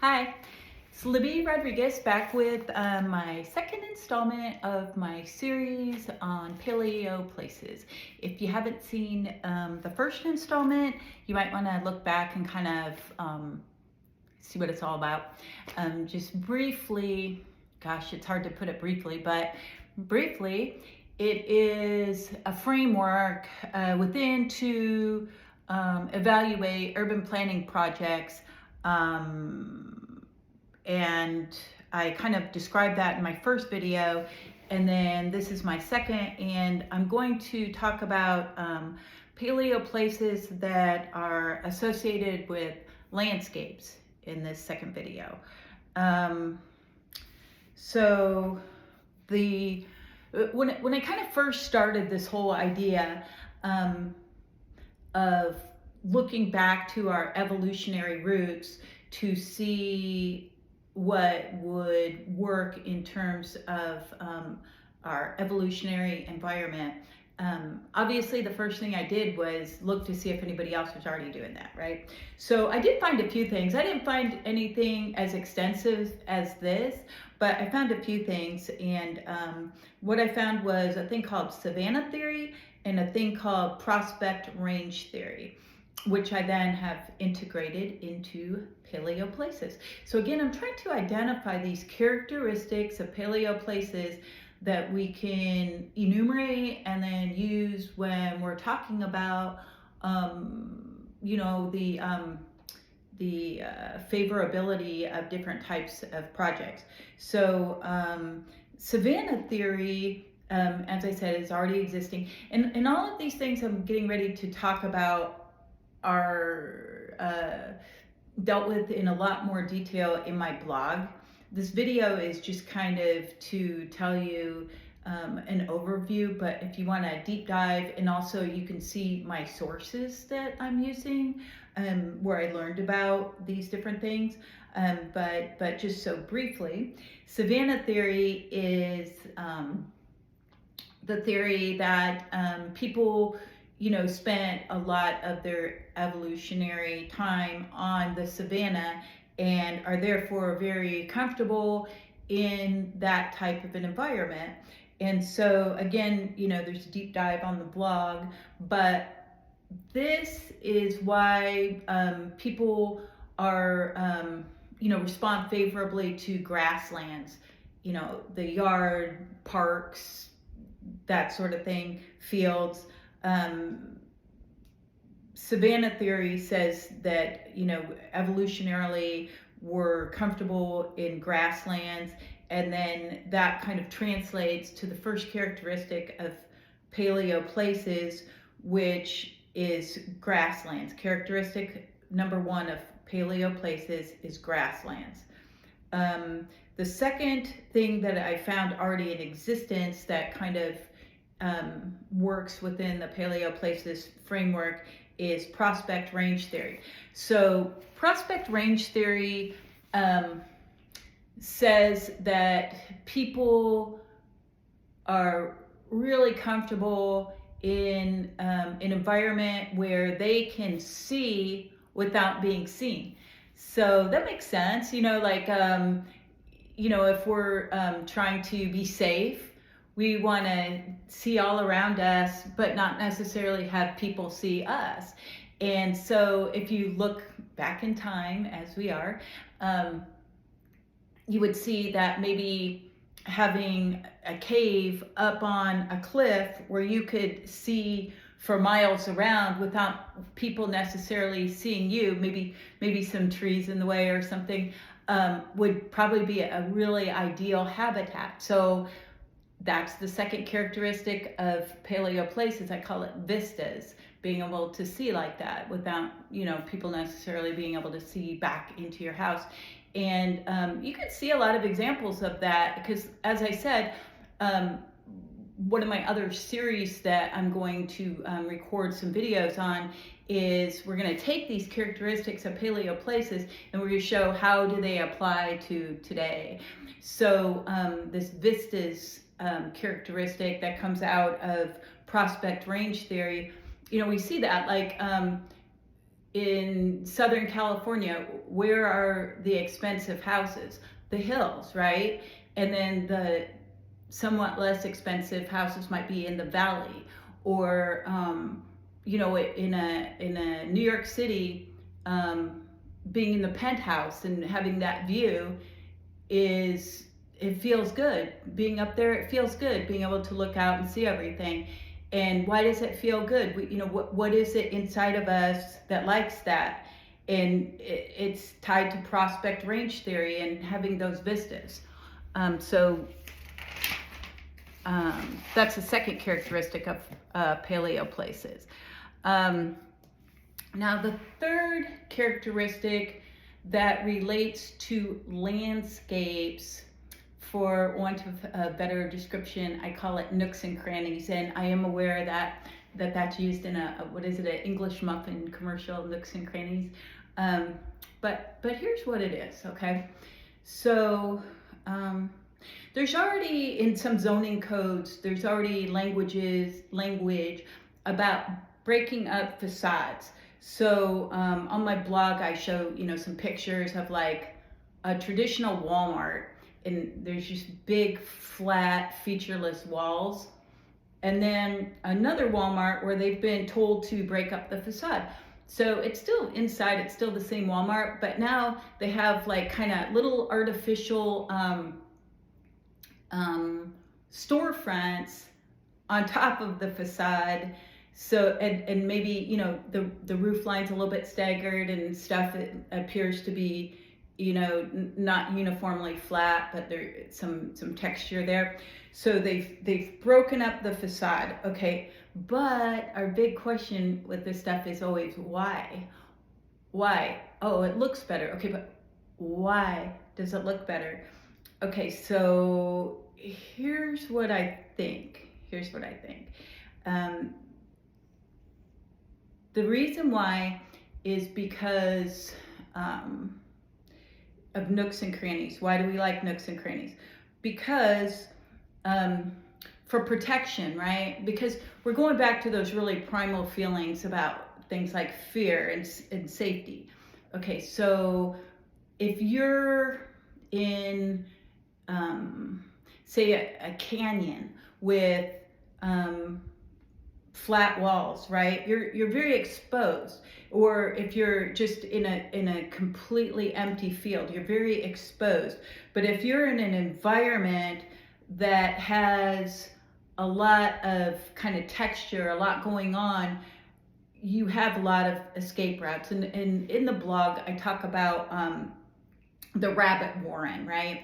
Hi, it's Libby Rodriguez back with my second installment of my series on Paleo Places. If you haven't seen the first installment, you might want to look back and kind of see what it's all about. Just briefly, gosh, it's hard to put it briefly, but briefly, it is a framework within to evaluate urban planning projects. And I kind of described that in my first video, and then this is my second, and I'm going to talk about paleo places that are associated with landscapes in this second video. So the when I kind of first started this whole idea of looking back to our evolutionary roots to see what would work in terms of our evolutionary environment. Obviously, the first thing I did was look to see if anybody else was already doing that, right? So I did find a few things. I didn't find anything as extensive as this, but I found a few things. And what I found was a thing called savanna theory and a thing called prospect range theory, which I then have integrated into paleo places. So again, I'm trying to identify these characteristics of paleo places that we can enumerate and then use when we're talking about, the favorability of different types of projects. So savanna theory, as I said, is already existing. And all of these things I'm getting ready to talk about are dealt with in a lot more detail in my blog. This video is just kind of to tell you an overview, but if you want a deep dive, and also you can see my sources that I'm using, where I learned about these different things. But just so briefly, savanna theory is the theory that people spent a lot of their evolutionary time on the savanna and are therefore very comfortable in that type of an environment. And so again, there's a deep dive on the blog, but this is why people are, respond favorably to grasslands, the yard, parks, that sort of thing, fields. Savanna theory says that, evolutionarily we're comfortable in grasslands, and then that kind of translates to the first characteristic of paleo places, which is grasslands. Characteristic number one of paleo places is grasslands. The second thing that I found already in existence that kind of works within the paleo places framework is prospect range theory. So prospect range theory says that people are really comfortable in an environment where they can see without being seen. So that makes sense, if we're trying to be safe, we want to see all around us, but not necessarily have people see us. And so if you look back in time, as we are, you would see that maybe having a cave up on a cliff where you could see for miles around without people necessarily seeing you, maybe some trees in the way or something, would probably be a really ideal habitat. So that's the second characteristic of paleo places. I call it vistas, being able to see like that without, people necessarily being able to see back into your house. And you can see a lot of examples of that because, as I said, one of my other series that I'm going to record some videos on is we're going to take these characteristics of paleo places and we're going to show how do they apply to today. So this vistas characteristic that comes out of prospect range theory, we see that like in Southern California, where are the expensive houses? The hills, right? And then the somewhat less expensive houses might be in the valley, or in a New York City, being in the penthouse and having that view it feels good. Being up there, it feels good. Being able to look out and see everything. And why does it feel good? What is it inside of us that likes that? And it's tied to prospect range theory and having those vistas. So that's the second characteristic of Paleo Places. Now, the third characteristic that relates to landscapes, for want of a better description, I call it nooks and crannies. And I am aware that's used in an English muffin commercial, nooks and crannies. But here's what it is, okay? So there's already, in some zoning codes, there's already language about breaking up facades. So on my blog, I show, some pictures of like a traditional Walmart, and there's just big, flat, featureless walls. And then another Walmart where they've been told to break up the facade. So it's still inside, it's still the same Walmart, but now they have like kind of little artificial storefronts on top of the facade. So, and maybe, the roof line's a little bit staggered and stuff. It appears to be, not uniformly flat, but there's some texture there. So they've broken up the facade, okay? But our big question with this stuff is always why? Why? Oh, it looks better. Okay, but why does it look better? Okay, so here's what I think. The reason why is because of nooks and crannies. Why do we like nooks and crannies? Because for protection, right? Because we're going back to those really primal feelings about things like fear and safety. Okay, so if you're in, say, a canyon with flat walls, right? You're very exposed. Or if you're just in a completely empty field, you're very exposed. But if you're in an environment that has a lot of kind of texture, a lot going on, you have a lot of escape routes. And in the blog, I talk about the rabbit warren, right?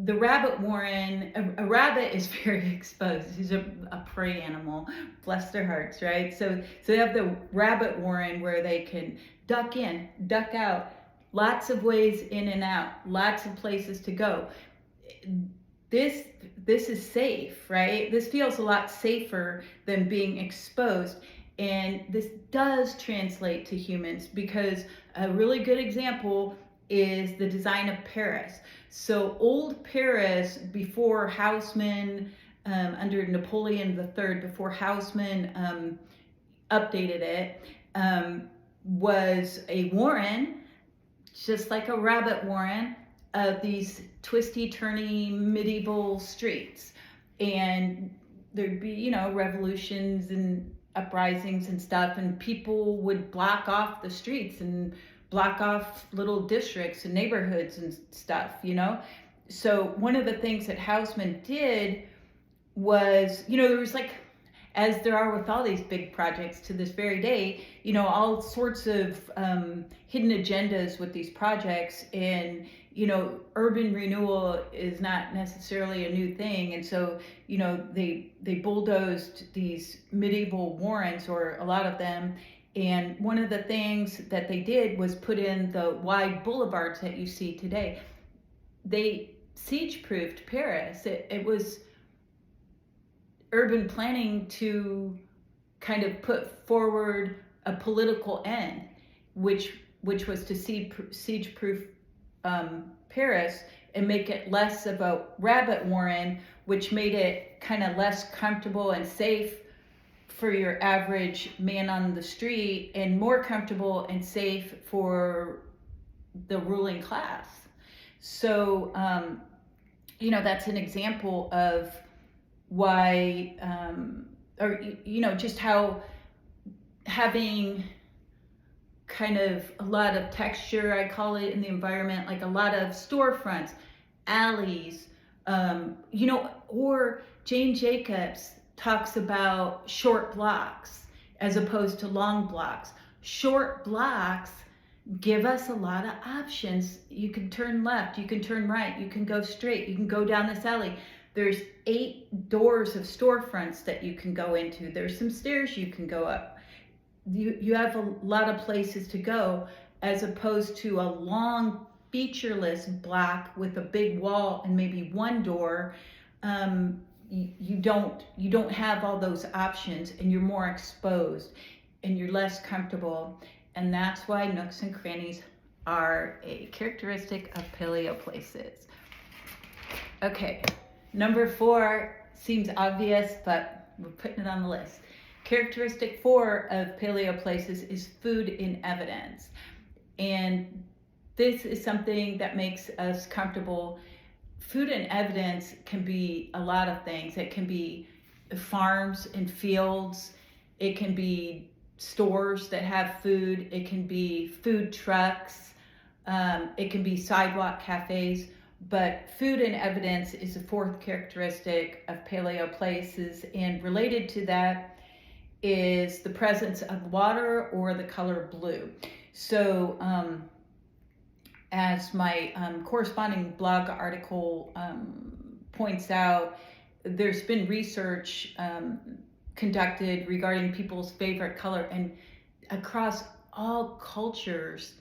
The rabbit warren, a rabbit is very exposed. He's a prey animal, bless their hearts, right? So they have the rabbit warren where they can duck in, duck out, lots of ways in and out, lots of places to go. This is safe, right? This feels a lot safer than being exposed. And this does translate to humans, because a really good example is the design of Paris. So old Paris, before Haussmann, under Napoleon III, before Haussmann updated it, was a warren, just like a rabbit warren, of these twisty, turny, medieval streets. And there'd be, revolutions and uprisings and stuff, and people would block off the streets and block off little districts and neighborhoods and stuff, So one of the things that Haussmann did was, there was like, as there are with all these big projects to this very day, all sorts of hidden agendas with these projects. And, urban renewal is not necessarily a new thing. And so, they bulldozed these medieval warrens, or a lot of them. And one of the things that they did was put in the wide boulevards that you see today. They siege-proofed Paris. It was urban planning to kind of put forward a political end, which was to siege-proof Paris and make it less of a rabbit warren, which made it kind of less comfortable and safe for your average man on the street and more comfortable and safe for the ruling class. So, that's an example of why, or, just how having kind of a lot of texture, I call it, in the environment, like a lot of storefronts, alleys, or Jane Jacobs talks about short blocks as opposed to long blocks. Short blocks give us a lot of options. You can turn left, you can turn right, you can go straight, you can go down this alley. There's 8 doors of storefronts that you can go into. There's some stairs you can go up. You have a lot of places to go, as opposed to a long featureless block with a big wall and maybe one door. You don't have all those options, and you're more exposed and you're less comfortable. And that's why nooks and crannies are a characteristic of Paleo Places. Okay, number 4 seems obvious, but we're putting it on the list. Characteristic 4 of Paleo Places is food in evidence. And this is something that makes us comfortable. Food in evidence can be a lot of things. It can be farms and fields. It can be stores that have food. It can be food trucks. It can be sidewalk cafes. But food in evidence is the 4th characteristic of Paleo Places. And related to that is the presence of water or the color blue. So as my corresponding blog article points out, there's been research conducted regarding people's favorite color, and across all cultures,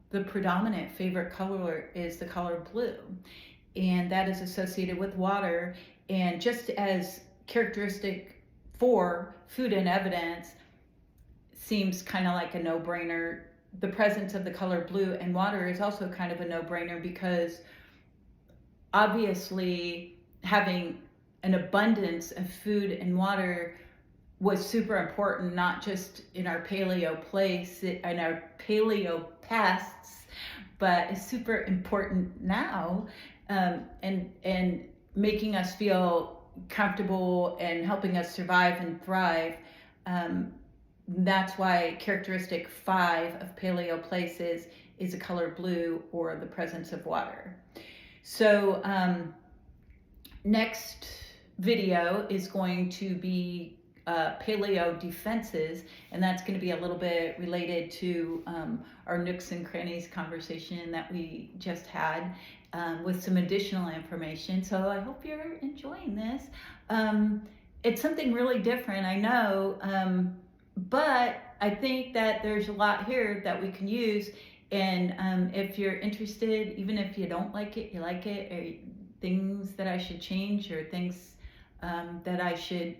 the predominant favorite color is the color blue, and that is associated with water. And just as characteristic for food in evidence seems kind of like a no-brainer, the presence of the color blue and water is also kind of a no-brainer, because obviously having an abundance of food and water was super important, not just in our paleo place, in our paleo pasts, but it's super important now, and making us feel comfortable and helping us survive and thrive. That's why characteristic 5 of Paleo Places is the color blue or the presence of water. So next video is going to be paleo defenses, and that's going to be a little bit related to our nooks and crannies conversation that we just had, with some additional information. So I hope you're enjoying this. It's something really different, I know, but I think that there's a lot here that we can use. And if you're interested, even if you don't like it, you like it, or things that I should change, or things that I should,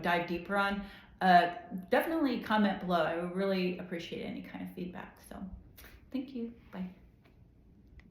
dive deeper on, definitely comment below. I would really appreciate any kind of feedback. So thank you. Bye.